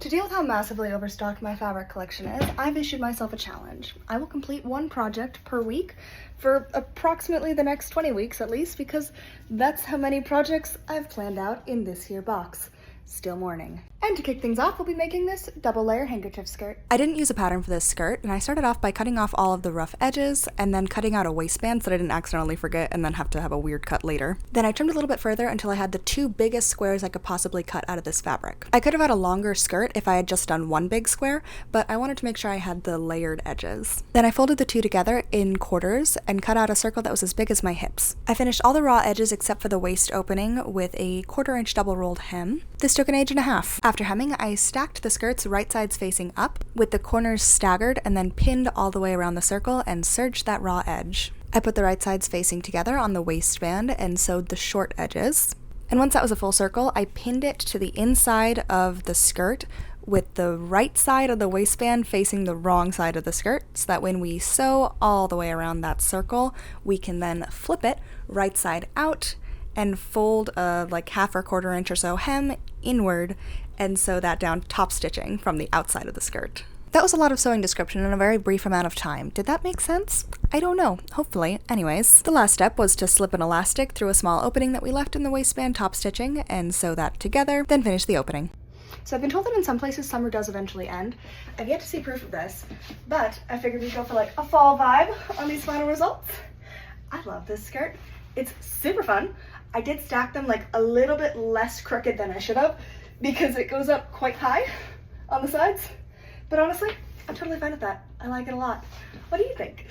To deal with how massively overstocked my fabric collection is, I've issued myself a challenge. I will complete one project per week for approximately the next 20 weeks at least, because that's how many projects I've planned out in this here box. Still mourning. And to kick things off, we'll be making this double layer handkerchief skirt. I didn't use a pattern for this skirt, and I started off by cutting off all of the rough edges and then cutting out a waistband so that I didn't accidentally forget and then have to have a weird cut later. Then I trimmed a little bit further until I had the two biggest squares I could possibly cut out of this fabric. I could have had a longer skirt if I had just done one big square, but I wanted to make sure I had the layered edges. Then I folded the two together in quarters and cut out a circle that was as big as my hips. I finished all the raw edges except for the waist opening with a 1/4 inch double rolled hem. This took an age and a half. After hemming, I stacked the skirts right sides facing up, with the corners staggered, and then pinned all the way around the circle and serged that raw edge. I put the right sides facing together on the waistband and sewed the short edges. And once that was a full circle, I pinned it to the inside of the skirt with the right side of the waistband facing the wrong side of the skirt, so that when we sew all the way around that circle, we can then flip it right side out and fold a like 1/2 or 1/4 inch or so hem inward and sew that down top stitching from the outside of the skirt. That was a lot of sewing description in a very brief amount of time. Did that make sense? I don't know. Hopefully. Anyways, the last step was to slip an elastic through a small opening that we left in the waistband top stitching and sew that together, then finish the opening. So I've been told that in some places summer does eventually end. I've yet to see proof of this, but I figured we'd go for like a fall vibe on these final results. I love this skirt. It's super fun. I did stack them like a little bit less crooked than I should have because it goes up quite high on the sides. But honestly, I'm totally fine with that. I like it a lot. What do you think?